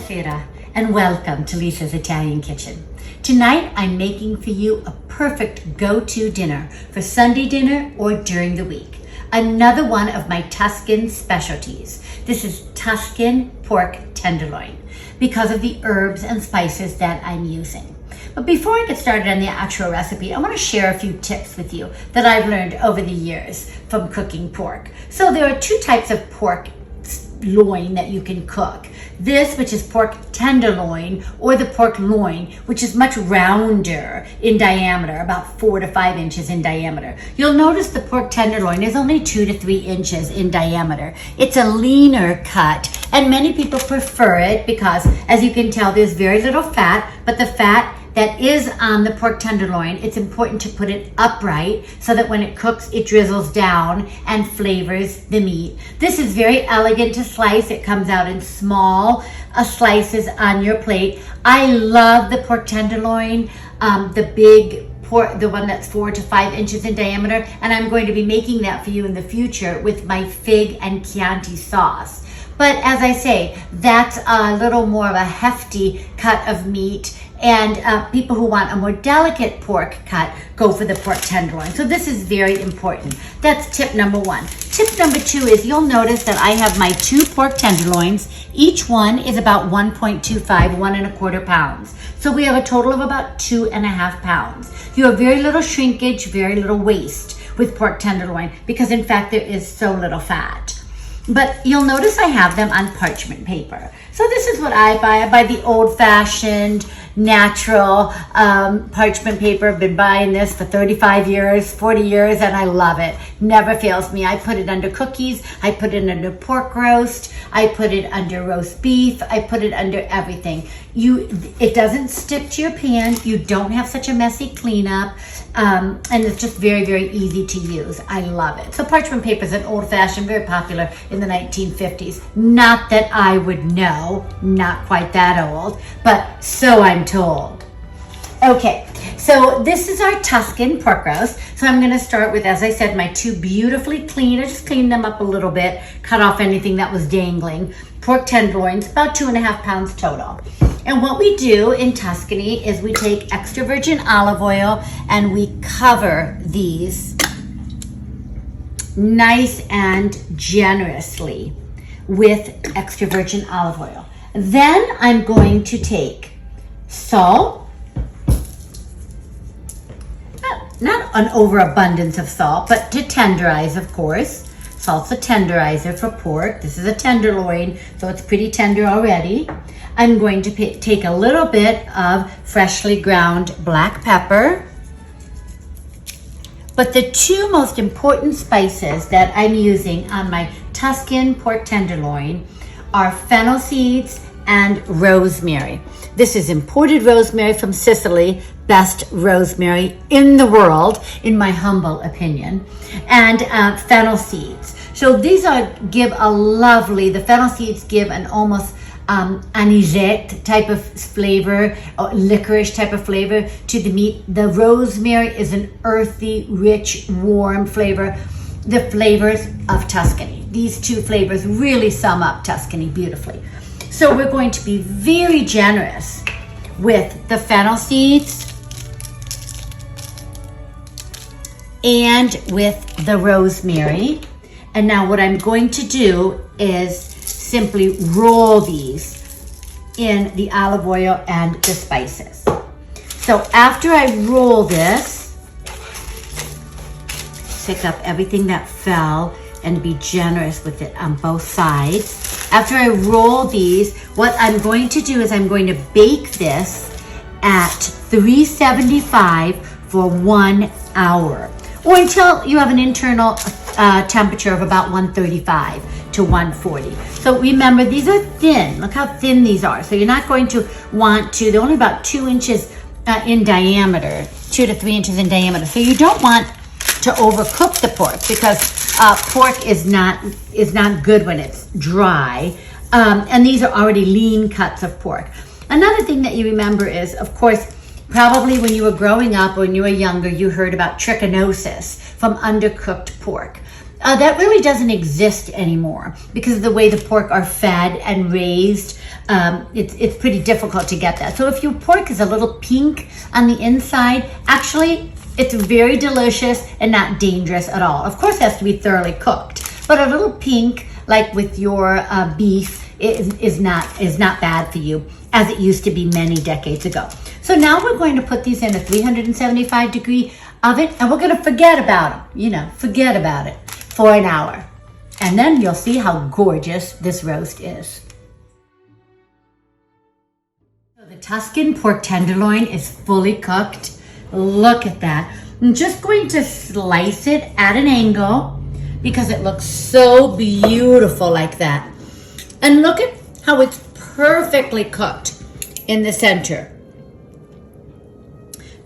Buonasera and welcome to Lisa's Italian Kitchen. Tonight I'm making for you a perfect go-to dinner for Sunday dinner or during the week. Another one of my Tuscan specialties. This is Tuscan pork tenderloin because of the herbs and spices that I'm using. But before I get started on the actual recipe, I want to share a few tips with you that I've learned over the years from cooking pork. So there are two types of pork loin that you can cook. This, which is pork tenderloin, or the pork loin, which is much rounder in diameter, about 4 to 5 inches in diameter. You'll notice the pork tenderloin is only 2 to 3 inches in diameter. It's a leaner cut, and many people prefer it because, as you can tell, there's very little fat, but the fat that is on the pork tenderloin, it's important to put it upright so that when it cooks, it drizzles down and flavors the meat. This is very elegant to slice. It comes out in small slices on your plate. I love the pork tenderloin, the big pork, the one that's 4 to 5 inches in diameter, and I'm going to be making that for you in the future with my fig and Chianti sauce. But as I say, that's a little more of a hefty cut of meat, and people who want a more delicate pork cut go for the pork tenderloin. So this is very important. That's tip number one. Tip number two is you'll notice that I have my 2 pork tenderloins. Each one is about 1.25, 1.25 pounds. So we have a total of about 2.5 pounds. You have very little shrinkage, very little waste with pork tenderloin because in fact there is so little fat. But you'll notice I have them on parchment paper. So this is what I buy. I buy the old-fashioned, natural parchment paper. I've been buying this for 35 years, 40 years, and I love it. Never fails me. I put it under cookies. I put it under pork roast. I put it under roast beef. I put it under everything. It doesn't stick to your pan. You don't have such a messy cleanup. And it's just very, very easy to use. I love it. So parchment paper is an old-fashioned, very popular in the 1950s. Not that I would know, not quite that old, but so I'm told. Okay, so this is our Tuscan pork roast. So I'm gonna start with, as I said, my 2 beautifully clean, I just cleaned them up a little bit, cut off anything that was dangling. Pork tenderloins, about 2.5 pounds total. And what we do in Tuscany is we take extra virgin olive oil and we cover these nice and generously with extra virgin olive oil. Then I'm going to take salt, not an overabundance of salt, but to tenderize, of course. Salt's a tenderizer for pork. This is a tenderloin, so it's pretty tender already. I'm going to take a little bit of freshly ground black pepper. But the 2 most important spices that I'm using on my Tuscan pork tenderloin are fennel seeds and rosemary. This is imported rosemary from Sicily, best rosemary in the world, in my humble opinion, and fennel seeds. So these give a lovely, the fennel seeds give an almost anisette type of flavor, or licorice type of flavor to the meat. The rosemary is an earthy, rich, warm flavor. The flavors of Tuscany. These 2 flavors really sum up Tuscany beautifully. So we're going to be very generous with the fennel seeds and with the rosemary. And now what I'm going to do is simply roll these in the olive oil and the spices. So after I roll this, pick up everything that fell and be generous with it on both sides. After I roll these, what I'm going to do is I'm going to bake this at 375 for 1 hour, or until you have an internal temperature of about 135 to 140. So remember, these are thin. Look how thin these are. So you're not going to want to, they're only about 2 inches in diameter, 2 to 3 inches in diameter. So you don't want to overcook the pork because pork is not good when it's dry. And these are already lean cuts of pork. Another thing that you remember is, of course, probably when you were growing up or when you were younger, you heard about trichinosis from undercooked pork. That really doesn't exist anymore because of the way the pork are fed and raised it's pretty difficult to get that. So if your pork is a little pink on the inside, actually it's very delicious and not dangerous at all. Of course, it has to be thoroughly cooked, but a little pink, like with your beef, is not bad for you, as it used to be many decades ago. So now we're going to put these in a 375-degree oven, and we're going to forget about them. Forget about it for an hour, and then you'll see how gorgeous this roast is. So the Tuscan pork tenderloin is fully cooked. Look at that. I'm just going to slice it at an angle because it looks so beautiful like that. And look at how it's perfectly cooked in the center.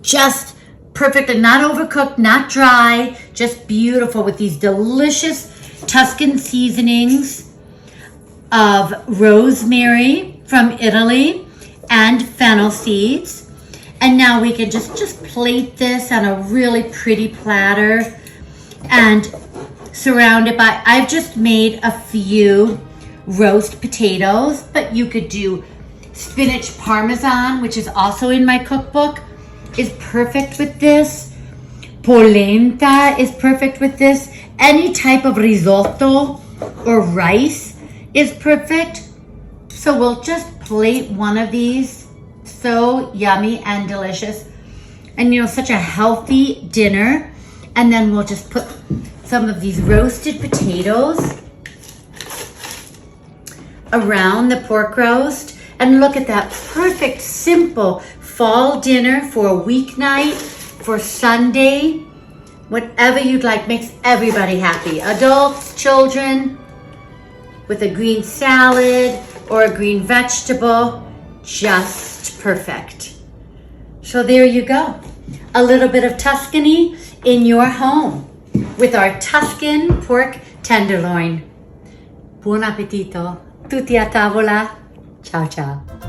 Just perfectly, not overcooked, not dry, just beautiful with these delicious Tuscan seasonings of rosemary from Italy and fennel seeds. And now we can just plate this on a really pretty platter and surround it by, I've just made a few roast potatoes, but you could do spinach parmesan, which is also in my cookbook, is perfect with this. Polenta is perfect with this. Any type of risotto or rice is perfect. So we'll just plate one of these. So yummy and delicious, and such a healthy dinner. And then we'll just put some of these roasted potatoes around the pork roast, and look at that perfect simple fall dinner for a weeknight, for Sunday, whatever you'd like. Makes everybody happy, adults, children, with a green salad or a green vegetable. Just perfect. So there you go. A little bit of Tuscany in your home with our Tuscan pork tenderloin. Buon appetito. Tutti a tavola. Ciao ciao.